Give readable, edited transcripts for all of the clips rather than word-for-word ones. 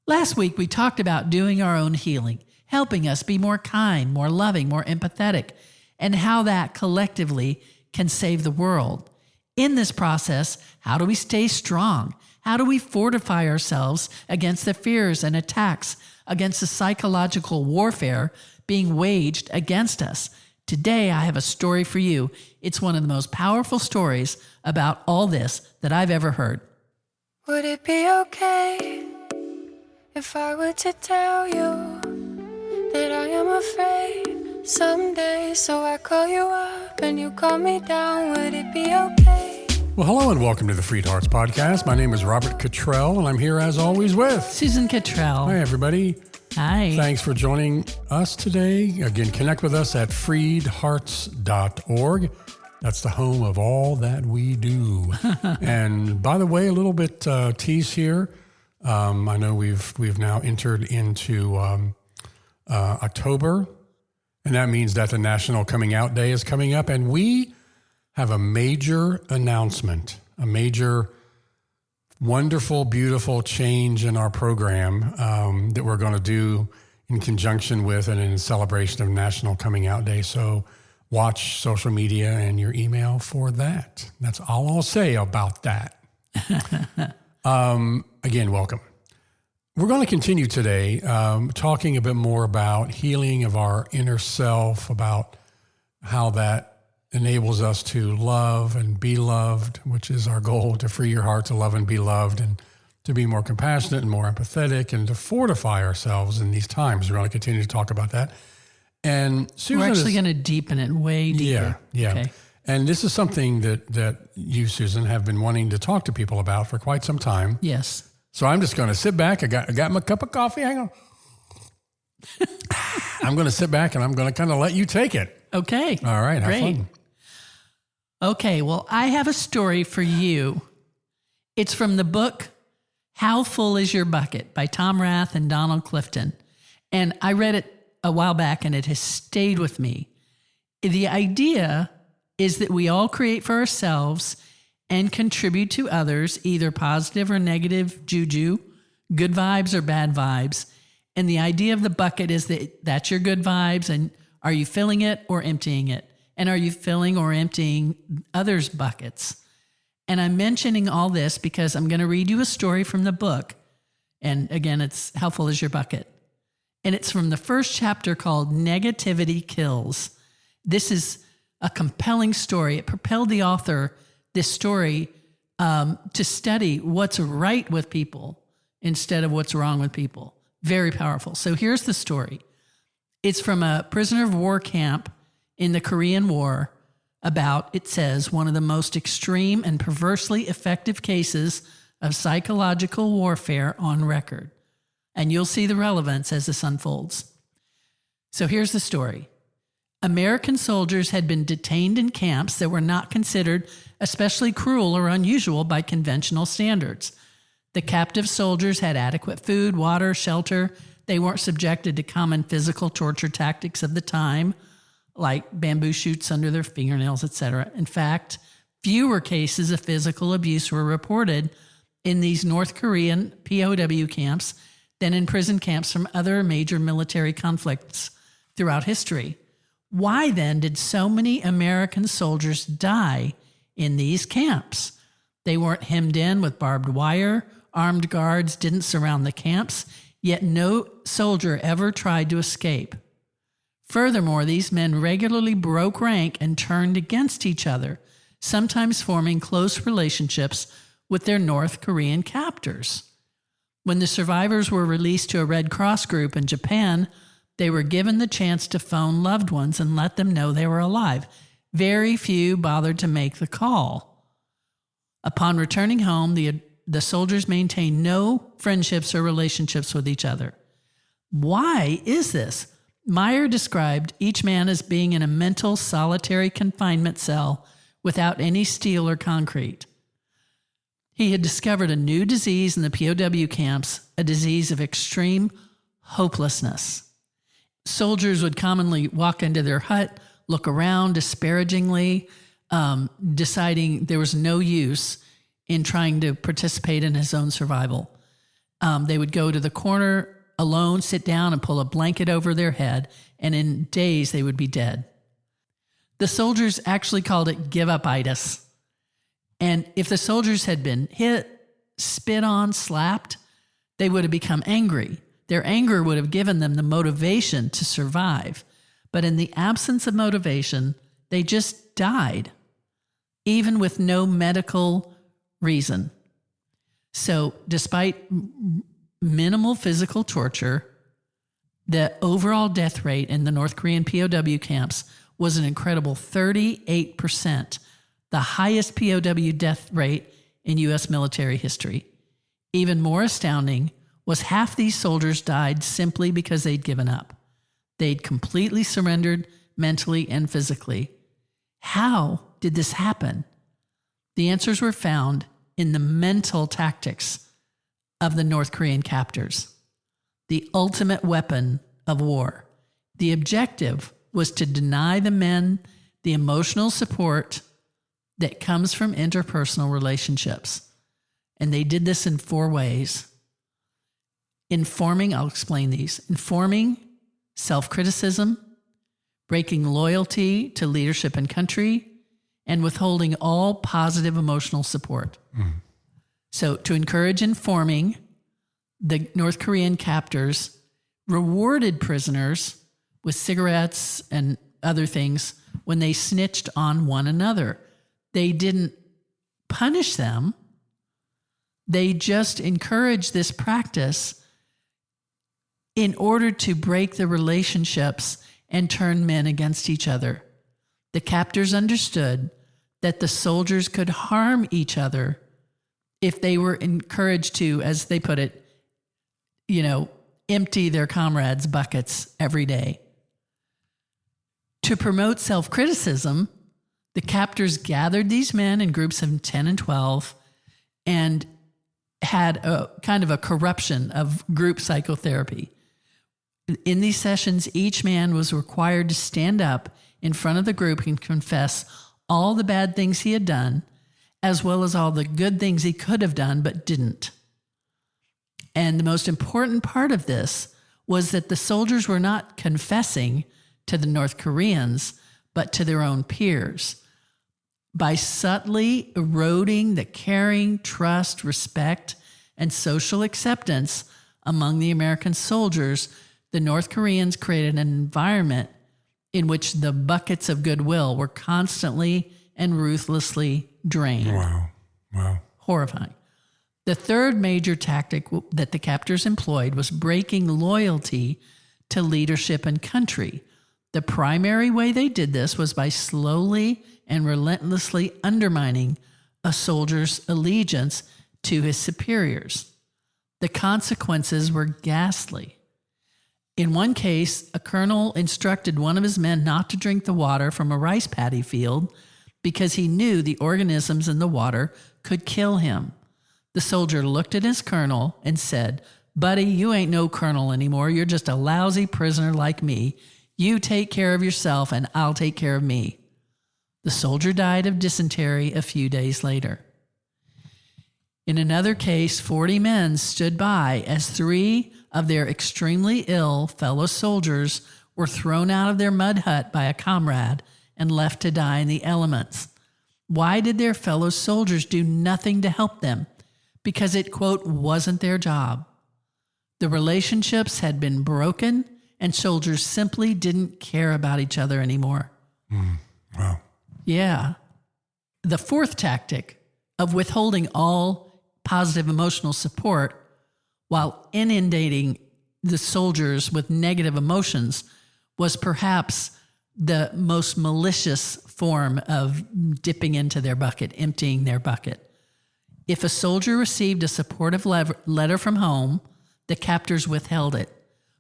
Last week, we talked about doing our own healing, helping us be more kind, more loving, more empathetic, and how that collectively can save the world. In this process, how do we stay strong? How do we fortify ourselves against the fears and attacks, against the psychological warfare being waged against us? Today, I have a story for you. It's one of the most powerful stories about all this that I've ever heard. Would it be okay if I were to tell you that I am afraid someday? So I call you up and you call me down. Would it be okay? Well, hello and welcome to the FreedHearts podcast. My name is Robert Cottrell, and I'm here as always with Susan Cottrell. Hi, everybody. Hi. Thanks for joining us today. Again, connect with us at freedhearts.org. That's the home of all that we do. And by the way, a little bit tease here. I know we've now entered into October, and that means that the National Coming Out Day is coming up, and we have a major announcement, a major, wonderful, beautiful change in our program that we're going to do in conjunction with and in celebration of National Coming Out Day. So watch social media and your email for that. That's all I'll say about that. Again, welcome. We're going to continue today talking a bit more about healing of our inner self, about how that enables us to love and be loved, which is our goal, to free your heart to love and be loved, and to be more compassionate and more empathetic, and to fortify ourselves in these times. We're going to continue to talk about that. And Susan, we're actually going to deepen it way deeper. Yeah. Okay. And this is something that you, Susan, have been wanting to talk to people about for quite some time. Yes. So I'm just going to sit back. I got my cup of coffee. Hang on. I'm going to sit back and I'm going to kind of let you take it. Okay. All right. Have Great. fun. Okay. Well, I have a story for you. It's from the book, How Full Is Your Bucket by Tom Rath and Donald Clifton. And I read it a while back and it has stayed with me. The idea is that we all create for ourselves and contribute to others, either positive or negative juju, good vibes or bad vibes. And the idea of the bucket is that that's your good vibes, and are you filling it or emptying it? And are you filling or emptying others' buckets? And I'm mentioning all this because I'm going to read you a story from the book. And again, it's How Full Is Your Bucket? And it's from the first chapter called Negativity Kills. This is a compelling story. It propelled the author, this story, to study what's right with people instead of what's wrong with people. Very powerful. So here's the story. It's from a prisoner of war camp in the Korean War about, it says, one of the most extreme and perversely effective cases of psychological warfare on record. And you'll see the relevance as this unfolds. So here's the story. American soldiers had been detained in camps that were not considered especially cruel or unusual by conventional standards. The captive soldiers had adequate food, water, shelter. They weren't subjected to common physical torture tactics of the time, like bamboo shoots under their fingernails, etc. In fact, fewer cases of physical abuse were reported in these North Korean POW camps than in prison camps from other major military conflicts throughout history. Why then did so many American soldiers die in these camps? They weren't hemmed in with barbed wire. Armed guards didn't surround the camps, yet no soldier ever tried to escape. Furthermore, these men regularly broke rank and turned against each other, sometimes forming close relationships with their North Korean captors. When the survivors were released to a Red Cross group in Japan, they were given the chance to phone loved ones and let them know they were alive. Very few bothered to make the call. Upon returning home, the soldiers maintained no friendships or relationships with each other. Why is this? Meyer described each man as being in a mental solitary confinement cell without any steel or concrete. He had discovered a new disease in the POW camps, a disease of extreme hopelessness. Soldiers would commonly walk into their hut, look around disparagingly, deciding there was no use in trying to participate in his own survival. They would go to the corner alone, sit down, and pull a blanket over their head, and in days they would be dead. The soldiers actually called it give-up-itis. And if the soldiers had been hit, spit on, slapped, they would have become angry. Their anger would have given them the motivation to survive. But in the absence of motivation, they just died, even with no medical reason. So despite minimal physical torture, the overall death rate in the North Korean POW camps was an incredible 38%, the highest POW death rate in U.S. military history. Even more astounding was half these soldiers died simply because they'd given up. They'd completely surrendered mentally and physically. How did this happen? The answers were found in the mental tactics of the North Korean captors, the ultimate weapon of war. The objective was to deny the men the emotional support that comes from interpersonal relationships. And they did this in 4 ways. I'll explain these. Informing, self-criticism, breaking loyalty to leadership and country, and withholding all positive emotional support. So to encourage informing, the North Korean captors rewarded prisoners with cigarettes and other things when they snitched on one another. They didn't punish them. They just encouraged this practice in order to break the relationships and turn men against each other. The captors understood that the soldiers could harm each other if they were encouraged to, as they put it, empty their comrades' buckets every day. To promote self-criticism, the captors gathered these men in groups of 10 and 12 and had a kind of a corruption of group psychotherapy. In these sessions, each man was required to stand up in front of the group and confess all the bad things he had done, as well as all the good things he could have done but didn't. And the most important part of this was that the soldiers were not confessing to the North Koreans, but to their own peers. By subtly eroding the caring, trust, respect, and social acceptance among the American soldiers, the North Koreans created an environment in which the buckets of goodwill were constantly and ruthlessly drained. Wow. Horrifying. The third major tactic that the captors employed was breaking loyalty to leadership and country. The primary way they did this was by slowly and relentlessly undermining a soldier's allegiance to his superiors. The consequences were ghastly. In one case, a colonel instructed one of his men not to drink the water from a rice paddy field because he knew the organisms in the water could kill him. The soldier looked at his colonel and said, "Buddy, you ain't no colonel anymore. You're just a lousy prisoner like me. You take care of yourself and I'll take care of me." The soldier died of dysentery a few days later. In another case, 40 men stood by as 3 of their extremely ill fellow soldiers were thrown out of their mud hut by a comrade and left to die in the elements. Why did their fellow soldiers do nothing to help them? Because it, quote, wasn't their job. The relationships had been broken and soldiers simply didn't care about each other anymore. Wow. Yeah. The fourth tactic of withholding all positive emotional support while inundating the soldiers with negative emotions was perhaps the most malicious form of dipping into their bucket, emptying their bucket. If a soldier received a supportive letter from home, the captors withheld it.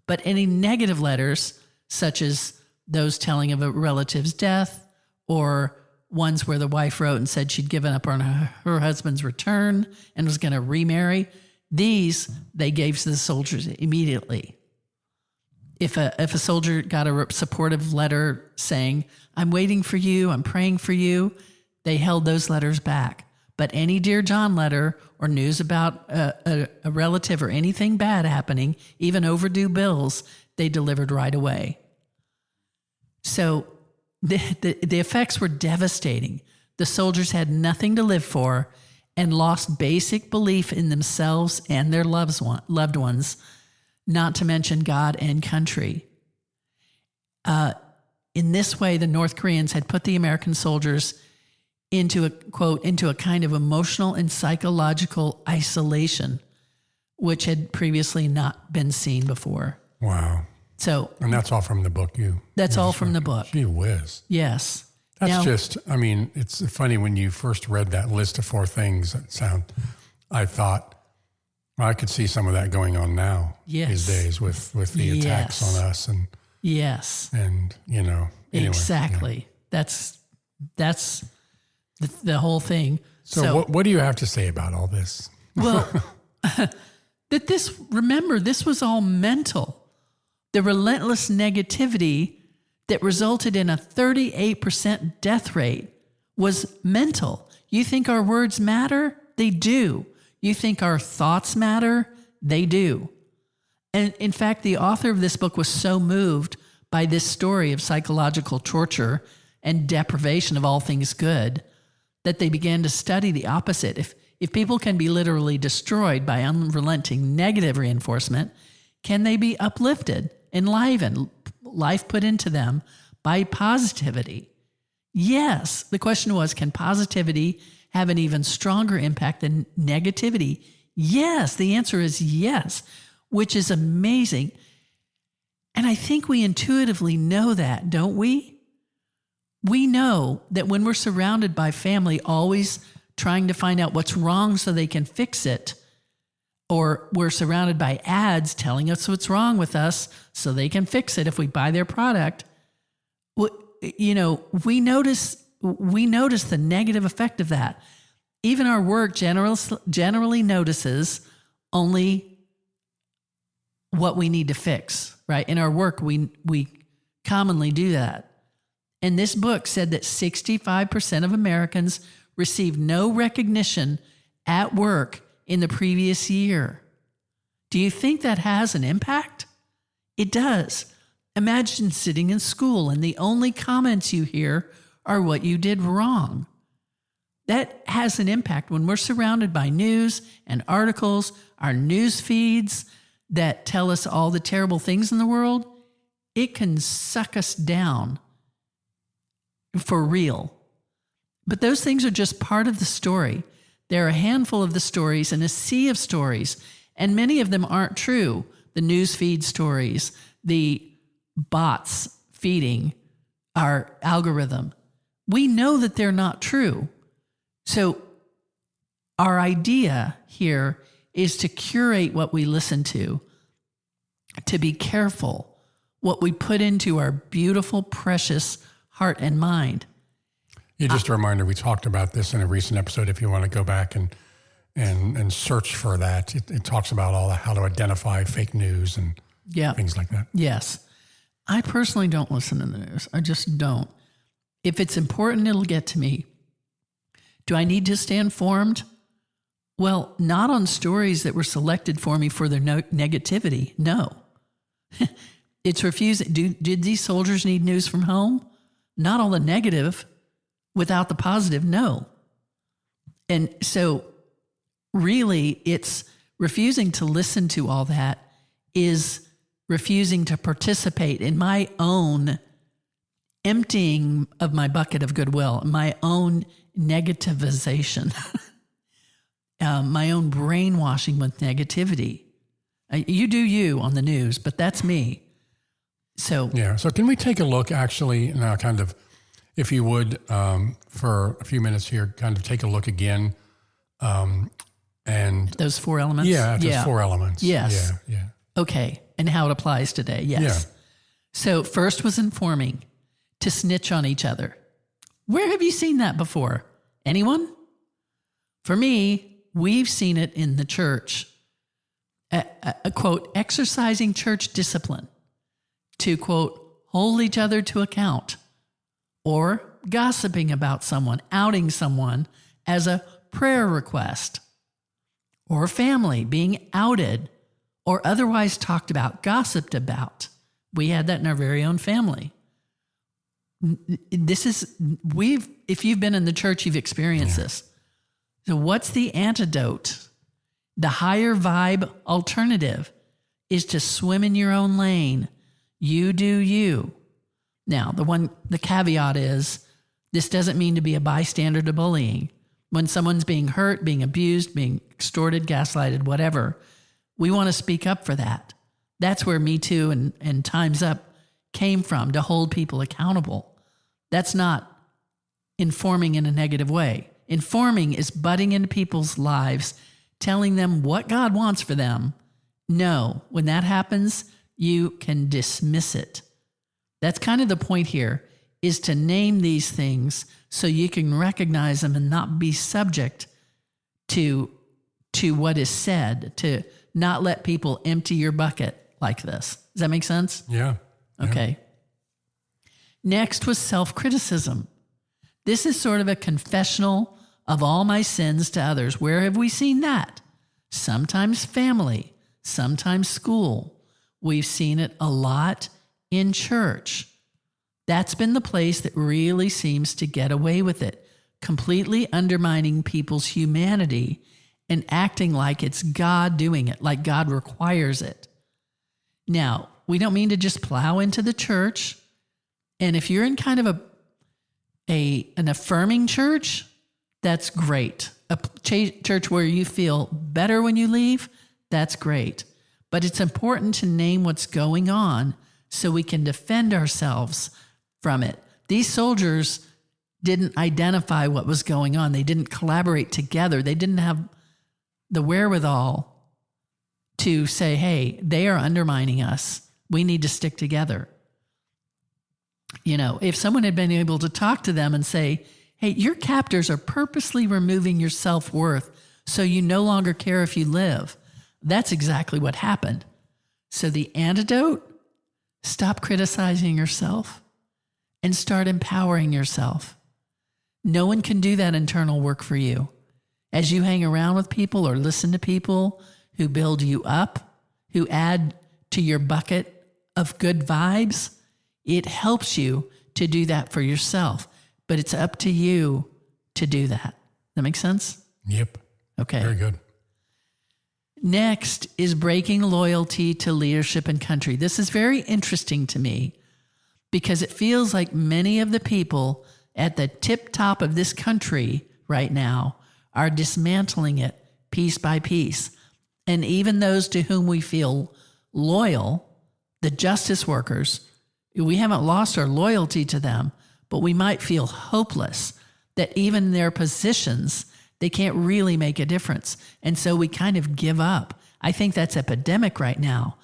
But any negative letters, such as those telling of a relative's death or ones where the wife wrote and said she'd given up on her husband's return and was going to remarry, these they gave to the soldiers immediately. If a soldier got a supportive letter saying, "I'm waiting for you, I'm praying for you," they held those letters back. but any Dear John letter or news about a relative or anything bad happening, even overdue bills, they delivered right away. So the effects were devastating. The soldiers had nothing to live for and lost basic belief in themselves and their loved ones, not to mention God and country. In this way, the North Koreans had put the American soldiers into a, quote, into a kind of emotional and psychological isolation, which had previously not been seen before. Wow. So, and that's all from the book That's all from the book. Gee whiz. Yes. That's it's funny when you first read that list of 4 things I thought, well, I could see some of that going on now these days with the attacks on us and anyway, exactly. Yeah. That's the whole thing. So what do you have to say about all this? Well, remember, this was all mental. The relentless negativity that resulted in a 38% death rate was mental. You think our words matter? They do. You think our thoughts matter? They do. And in fact, the author of this book was so moved by this story of psychological torture and deprivation of all things good that they began to study the opposite. If people can be literally destroyed by unrelenting negative reinforcement, can they be uplifted, enlivened, life put into them by positivity? Yes. The question was, can positivity have an even stronger impact than negativity? Yes. The answer is yes, which is amazing. And I think we intuitively know that, don't we? We know that when we're surrounded by family always trying to find out what's wrong so they can fix it, or we're surrounded by ads telling us what's wrong with us so they can fix it if we buy their product, we notice the negative effect of that. Even our work generally notices only what we need to fix, right? In our work, we commonly do that. And this book said that 65% of Americans received no recognition at work in the previous year. Do you think that has an impact? It does. Imagine sitting in school and the only comments you hear are what you did wrong. That has an impact when we're surrounded by news and articles, our news feeds that tell us all the terrible things in the world. It can suck us down for real. But those things are just part of the story. There are a handful of the stories and a sea of stories, and many of them aren't true. The news feed stories, the bots feeding our algorithm. We know that they're not true. So our idea here is to curate what we listen to be careful what we put into our beautiful, precious heart and mind. Yeah, just a reminder, we talked about this in a recent episode. If you want to go back and search for that, it talks about how to identify fake news and things like that. Yes. I personally don't listen to the news. I just don't. If it's important, it'll get to me. Do I need to stay informed? Well, not on stories that were selected for me for their negativity. No. It's refusing. Did these soldiers need news from home? Not all the negative without the positive. No. And so really it's refusing to listen to all that is refusing to participate in my own emptying of my bucket of goodwill, my own negativization, my own brainwashing with negativity. You do you on the news, but that's me. So can we take a look actually now, kind of, if you would, for a few minutes here, kind of take a look again, and those 4 elements. Those 4 elements. Yes. Yeah. Okay, and how it applies today. Yes. Yeah. So first was informing, to snitch on each other. Where have you seen that before? Anyone? For me, we've seen it in the church. A quote, exercising church discipline to, quote, hold each other to account, or gossiping about someone, outing someone as a prayer request, or family being outed or otherwise talked about, gossiped about. We had that in our very own family. If you've been in the church, you've experienced this. So what's the antidote? The higher vibe alternative is to swim in your own lane. You do you. Now, the caveat is this doesn't mean to be a bystander to bullying. When someone's being hurt, being abused, being extorted, gaslighted, whatever, we want to speak up for that. That's where Me Too and Time's Up came from, to hold people accountable. That's not informing in a negative way. Informing is butting into people's lives, telling them what God wants for them. No, when that happens, you can dismiss it. That's kind of the point here, is to name these things so you can recognize them and not be subject to what is said, to not let people empty your bucket like this. Does that make sense? Yeah. Okay. Next was self-criticism. This is sort of a confessional of all my sins to others. Where have we seen that? Sometimes family, sometimes school. We've seen it a lot in church. That's been the place that really seems to get away with it, completely undermining people's humanity and acting like it's God doing it, like God requires it. Now, we don't mean to just plow into the church. And if you're in kind of an affirming church, that's great. A church where you feel better when you leave, that's great. But it's important to name what's going on so we can defend ourselves from it. These soldiers didn't identify what was going on. They didn't collaborate together. They didn't have the wherewithal to say, hey, they are undermining us. We need to stick together. If someone had been able to talk to them and say, hey, your captors are purposely removing your self-worth so you no longer care if you live. That's exactly what happened. So the antidote, stop criticizing yourself and start empowering yourself. No one can do that internal work for you. As you hang around with people or listen to people who build you up, who add to your bucket of good vibes, it helps you to do that for yourself. But it's up to you to do that. That make sense? Yep. Okay. Very good. Next is breaking loyalty to leadership and country. This is very interesting to me because it feels like many of the people at the tip top of this country right now are dismantling it piece by piece. And even those to whom we feel loyal, the justice workers, we haven't lost our loyalty to them, but we might feel hopeless that even their positions, they can't really make a difference. And so we kind of give up. I think that's epidemic right now,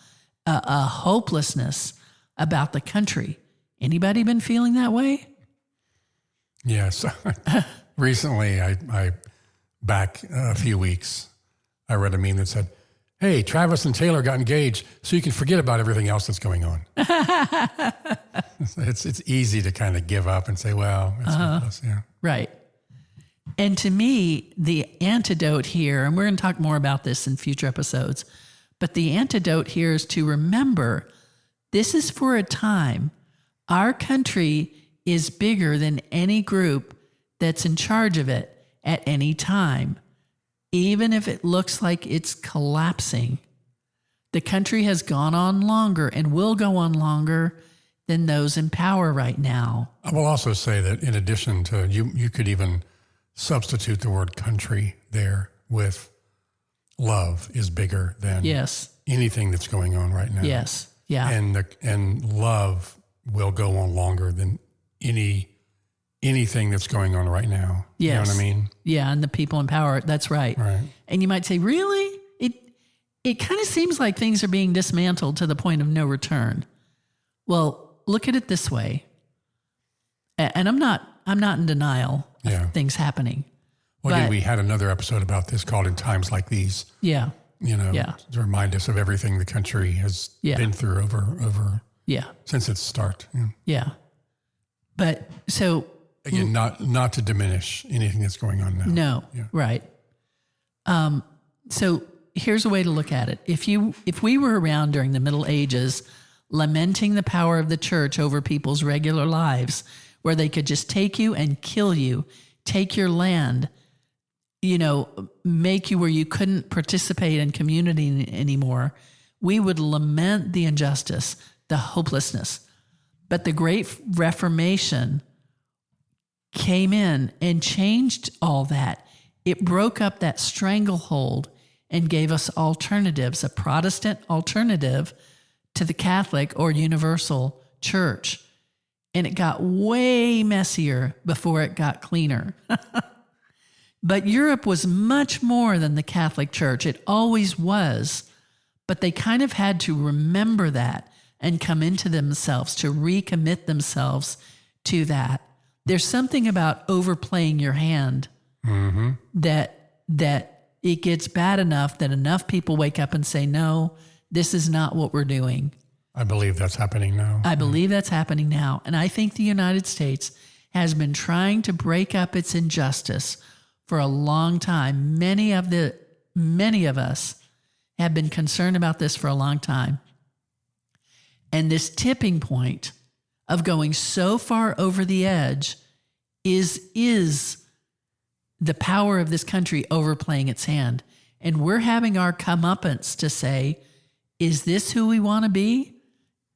a hopelessness about the country. Anybody been feeling that way? Yes. Recently, I back a few weeks, I read a meme that said, hey, Travis and Taylor got engaged, so you can forget about everything else that's going on. It's easy to kind of give up and say, well, it's hopeless. Yeah. Right. And to me, the antidote here, and we're going to talk more about this in future episodes, but the antidote here is to remember this is for a time. Our country is bigger than any group that's in charge of it at any time. Even if it looks like it's collapsing, the country has gone on longer and will go on longer than those in power right now. I will also say that in addition to, you could even substitute the word country there with love is bigger than anything that's going on right now. Yes. Yeah. And love will go on longer than anything that's going on right now. Yes. You know what I mean? Yeah, and the people in power, that's right. Right. And you might say, really? It kind of seems like things are being dismantled to the point of no return. Well, look at it this way. And I'm not in denial of things happening. Well, again, we had another episode about this called In Times Like These. Yeah. To remind us of everything the country has been through over since its start. Yeah. But so Again, not to diminish anything that's going on now. No, Yeah. right. So here's a way to look at it. If we were around during the Middle Ages, lamenting the power of the church over people's regular lives, where they could just take you and kill you, take your land, make you where you couldn't participate in community anymore, we would lament the injustice, the hopelessness. But the Great Reformation came in and changed all that. It broke up that stranglehold and gave us alternatives, a Protestant alternative to the Catholic or universal church. And it got way messier before it got cleaner. But Europe was much more than the Catholic Church. It always was. But they kind of had to remember that and come into themselves, to recommit themselves to that. There's something about overplaying your hand that it gets bad enough that enough people wake up and say, no, this is not what we're doing. I believe that's happening now. I believe that's happening now. And I think the United States has been trying to break up its injustice for a long time. Many of us have been concerned about this for a long time. And this tipping point of going so far over the edge is the power of this country overplaying its hand. And we're having our comeuppance to say, is this who we want to be?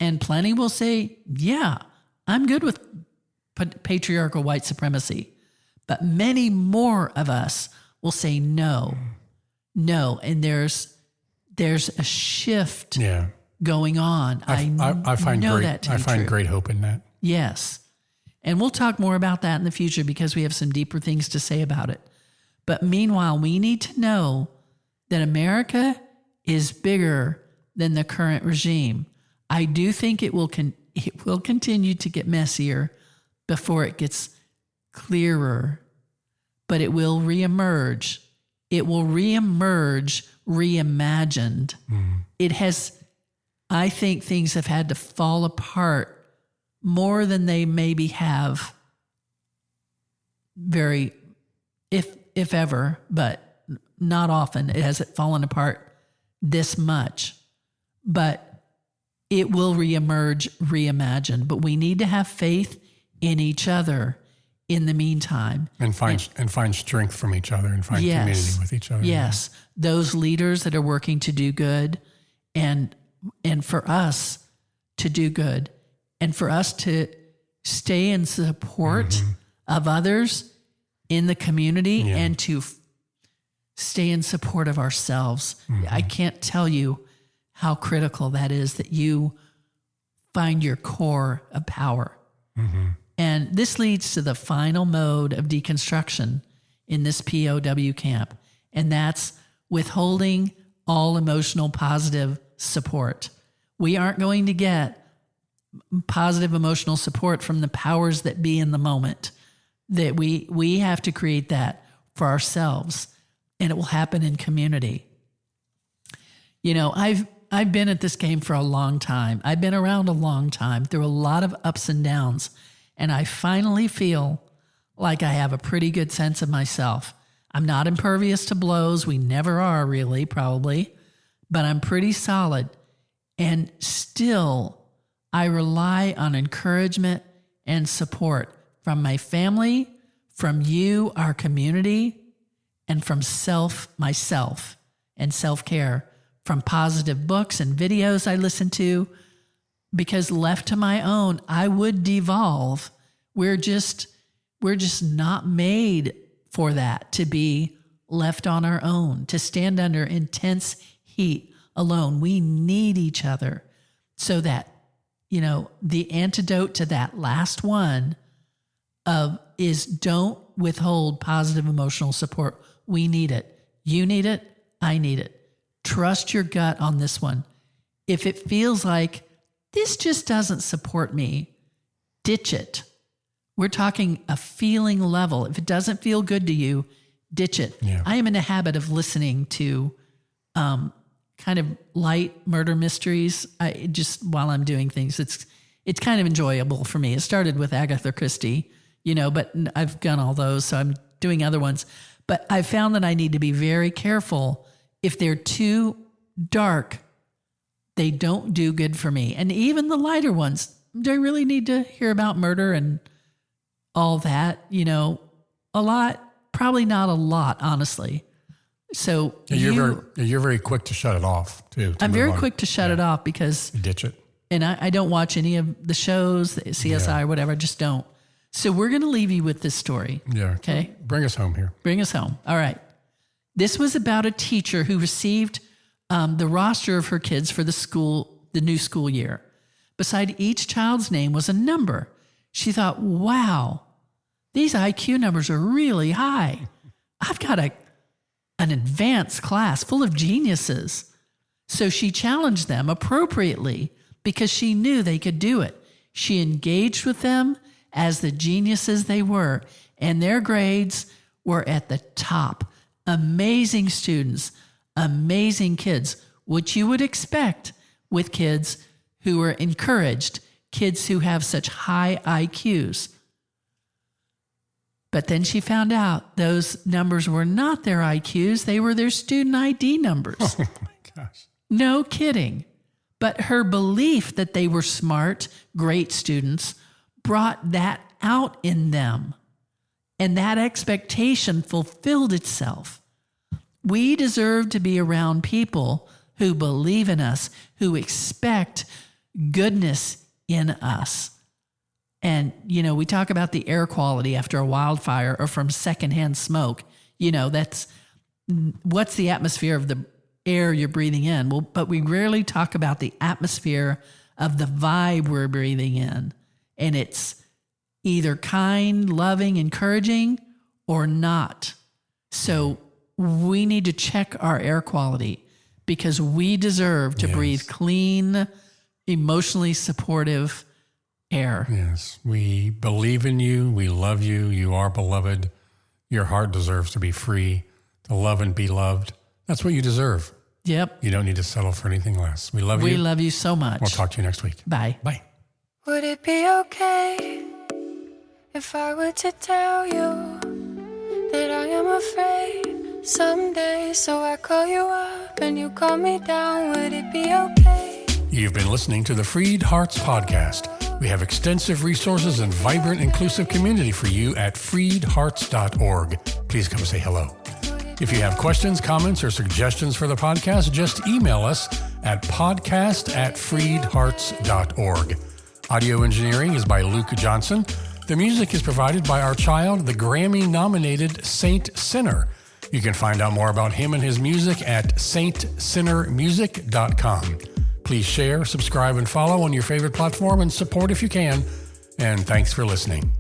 And plenty will say, yeah, I'm good with patriarchal white supremacy. But many more of us will say no. And there's a shift going on. I find great hope in that. Yes. And we'll talk more about that in the future because we have some deeper things to say about it. But meanwhile, we need to know that America is bigger than the current regime. I do think it will continue to get messier before it gets clearer, but it will reemerge. It will reemerge reimagined. It has, I think things have had to fall apart more than they maybe have if ever, but not often has it fallen apart this much. But it will reemerge reimagined. But we need to have faith in each other in the meantime. And find strength from each other and find community with each other. Yes. Those leaders that are working to do good and for us to do good and for us to stay in support of others in the community and to stay in support of ourselves. I can't tell you how critical that is, that you find your core of power. And this leads to the final mode of deconstruction in this POW camp, and that's withholding all emotional positive support. We aren't going to get positive emotional support from the powers that be in the moment. That we have to create that for ourselves, and it will happen in community. I've been at this game for a long time. I've been around a long time through a lot of ups and downs. And I finally feel like I have a pretty good sense of myself. I'm not impervious to blows. We never are really, probably. But I'm pretty solid. And still, I rely on encouragement and support from my family, from you, our community, and from myself, and self-care. From positive books and videos I listen to, because left to my own, I would devolve. We're just not made for that, to be left on our own, to stand under intense heat alone. We need each other so that, the antidote to that last one is don't withhold positive emotional support. We need it. You need it. I need it. Trust your gut on this one. If it feels like this just doesn't support me, ditch it. We're talking a feeling level. If it doesn't feel good to you, ditch it. Yeah. I am in a habit of listening to kind of light murder mysteries. Just while I'm doing things, it's kind of enjoyable for me. It started with Agatha Christie, but I've done all those, so I'm doing other ones. But I found that I need to be very careful. If they're too dark, they don't do good for me. And even the lighter ones, do I really need to hear about murder and all that? A lot, probably not a lot, honestly. So you're very quick to shut it off too. I'm very quick to shut it off because ditch it. And I don't watch any of the shows, the CSI or whatever. I just don't. So we're going to leave you with this story. Yeah. Okay. Bring us home here. Bring us home. All right. This was about a teacher who received the roster of her kids for the new school year. Beside each child's name was a number. She thought, wow, these IQ numbers are really high. I've got an advanced class full of geniuses. So she challenged them appropriately because she knew they could do it. She engaged with them as the geniuses they were, and their grades were at the top. Amazing students, amazing kids, which you would expect with kids who are encouraged, kids who have such high IQs. But then she found out those numbers were not their IQs, they were their student ID numbers. Oh my gosh. No kidding. But her belief that they were smart, great students brought that out in them. And that expectation fulfilled itself. We deserve to be around people who believe in us, who expect goodness in us. And, we talk about the air quality after a wildfire or from secondhand smoke. That's what's the atmosphere of the air you're breathing in. Well, but we rarely talk about the atmosphere of the vibe we're breathing in. And it's either kind, loving, encouraging, or not. So we need to check our air quality because we deserve to breathe clean, emotionally supportive air. Yes. We believe in you. We love you. You are beloved. Your heart deserves to be free, to love and be loved. That's what you deserve. Yep. You don't need to settle for anything less. We love you. We love you so much. We'll talk to you next week. Bye. Bye. Would it be okay if I were to tell you that I am afraid someday? So I call you up and you call me down. Would it be okay? You've been listening to the FreedHearts podcast. We have extensive resources and vibrant, inclusive community for you at freedhearts.org. Please come say hello. If you have questions, comments, or suggestions for the podcast, just email us at podcast@freedhearts.org. Audio engineering is by Luke Johnson. The music is provided by our child, the Grammy-nominated Saint Sinner. You can find out more about him and his music at saintsinnermusic.com. Please share, subscribe, and follow on your favorite platform and support if you can. And thanks for listening.